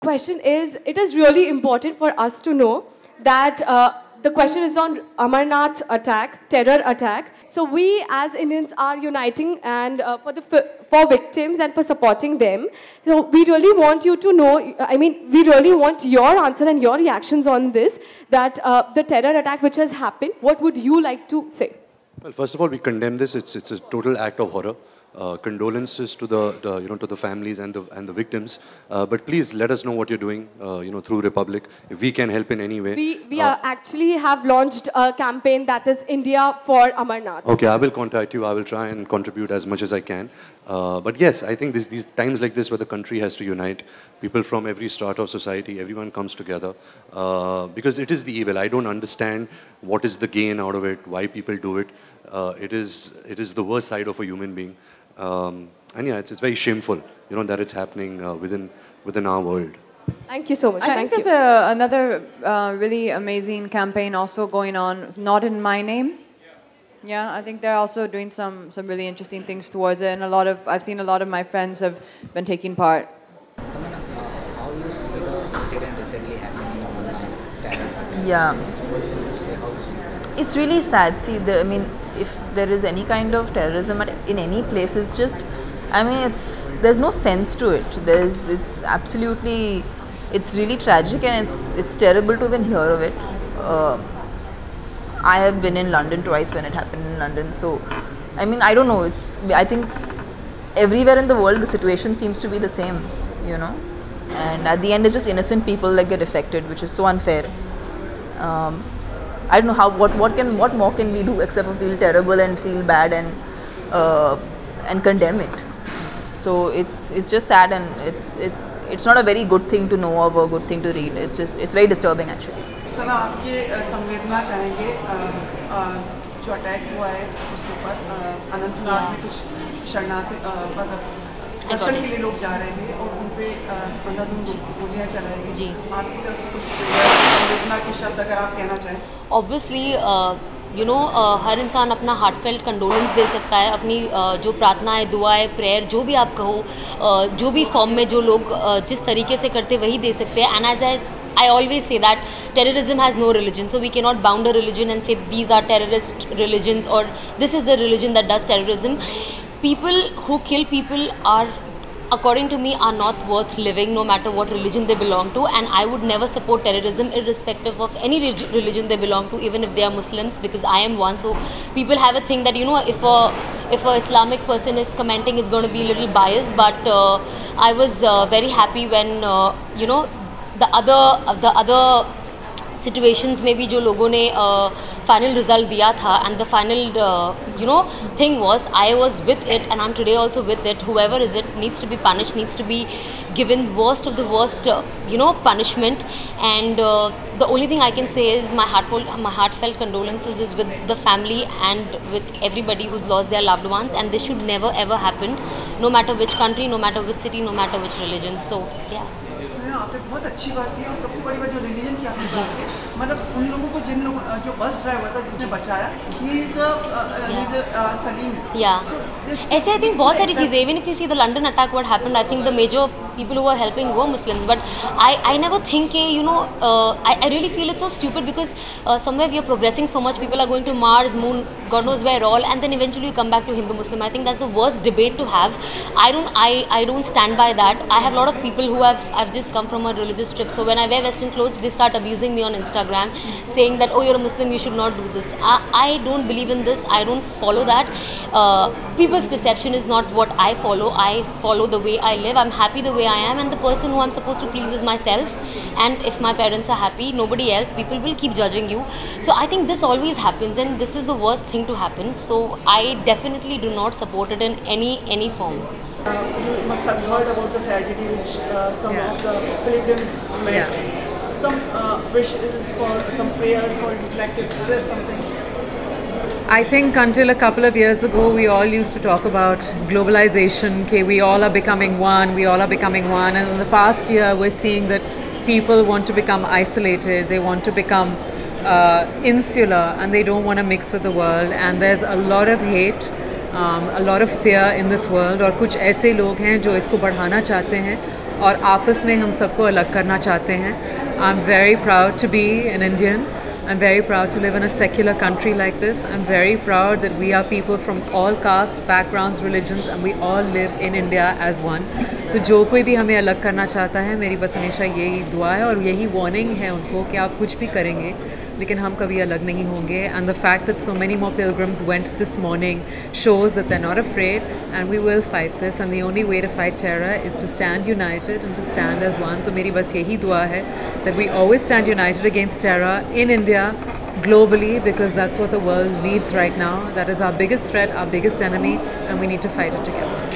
question is, it is really important for us to know that the question is on Amarnath attack, terror attack. So we as Indians are uniting and for victims and for supporting them. So we really want you to know, I mean, we really want your answer and your reactions on this, that the terror attack which has happened, what would you like to say? Well, first of all, we condemn this. It's a total act of horror. Condolences to the families and the victims. But please let us know what you're doing, through Republic. If we can help in any way. We actually have launched a campaign that is India for Amarnath. Okay, I will contact you. I will try and contribute as much as I can. But yes, I think these times like this where the country has to unite, people from every strata of society, everyone comes together. Because it is the evil. I don't understand what is the gain out of it, why people do it. It is the worst side of a human being. And yeah, it's very shameful, that it's happening within our world. Thank you so much. I think there's another really amazing campaign also going on, Not in My Name. Yeah, I think they're also doing some really interesting things towards it, and I've seen a lot of my friends have been taking part. How you see the incident recently happening in Yeah. It's really sad. See, I mean, if there is any kind of terrorism in any place, it's just, I mean, there's no sense to it. It's really tragic, and it's terrible to even hear of it. I have been in London twice when it happened in London, so, I mean, I don't know. I think everywhere in the world the situation seems to be the same, and at the end it's just innocent people that get affected, which is so unfair. I don't know what more can we do except for feel terrible and feel bad and condemn it. So it's just sad, and it's not a very good thing to know of or a good thing to read. It's very disturbing actually. Sir आप ये संवेदना चाहेंगे जो attack हुआ है उसके ऊपर अनंतनाग में कुछ शरणार्थी दर्शन के लिए लोग जा रहे थे और उन पे अंधाधुंध गोलियां चलाई गई जी आपकी तरफ से कुछ संवेदना के शब्द अगर आप कहना चाहें ऑब्वियसली हर इंसान अपना हार्टफेल्ट कंडोलेंस दे सकता है अपनी जो प्रार्थनाएं दुआएं प्रेयर जो भी आप कहो जो भी फॉर्म में जो लोग जिस तरीके से करते वही दे सकते हैं and as I always say that terrorism has no religion, so we cannot bound a religion and say these are terrorist religions or this is the religion that does terrorism. People who kill people are, according to me, are not worth living no matter what religion they belong to, and I would never support terrorism irrespective of any religion they belong to, even if they are Muslims, because I am one. So people have a thing that if a Islamic person is commenting, it's going to be a little biased, but I was very happy when the other situations में भी जो लोगों ने final result दिया था and the final thing was I was with it and I'm today also with it. Whoever is it needs to be punished, needs to be given worst of the worst punishment, and the only thing I can say is my heartfelt condolences is with the family and with everybody who's lost their loved ones, and this should never ever happen, no matter which country, no matter which city, no matter which religion. So yeah. आपने बहुत अच्छी बात की और सबसे बड़ी बात जो रिलीजन की आपने बात की, मतलब उन लोगों को जो बस ड्राइवर था जिसने बचाया, he is Salim. Yeah. ऐसे I think बहुत सारी चीज़ें, even if you see the London attack, what happened, I think the major people who were helping were Muslims, but I never think I really feel it's so stupid because somewhere we are progressing so much, people are going to Mars, Moon, God knows where all, and then eventually you come back to Hindu Muslim. I think that's the worst debate to have. I don't stand by that. I have a lot of people who I've just come from a religious trip, so when I wear Western clothes they start abusing me on Instagram, saying that, oh, you're a Muslim, you should not do this. I don't believe in this. I don't follow that. People's perception is not what I follow. I follow the way I live. I'm happy the way I am, and the person who I'm supposed to please is myself, and if my parents are happy, nobody else. People will keep judging you. So I think this always happens, and this is the worst thing to happen. So I definitely do not support it in any form. You must have heard about the tragedy which some of the pilgrims made. Some wishes for some prayers for you would like to express something. I think until a couple of years ago, we all used to talk about globalization, okay, we all are becoming one, and in the past year we're seeing that people want to become isolated, they want to become insular, and they don't want to mix with the world, and there's a lot of hate, a lot of fear in this world, और कुछ ऐसे लोग हैं जो इसको बढ़ाना चाहते हैं, और आपस में हम सबको अलग करना चाहते हैं. I'm very proud to be an Indian. I'm very proud to live in a secular country like this. I'm very proud that we are people from all castes, backgrounds, religions, and we all live in India as one. तो जो कोई भी हमें अलग करना चाहता है, मेरी बस हमेशा यही दुआ है और यही वार्निंग है उनको कि आप कुछ भी करेंगे लेकिन हम कभी अलग नहीं होंगे. And the fact that so many more pilgrims went this morning shows that they're not afraid, and we will fight this. And the only way to fight terror is to stand united and to stand as one. तो मेरी बस यही दुआ है that we always stand united against terror in India, globally, because that's what the world needs right now. That is our biggest threat, our biggest enemy, and we need to fight it together.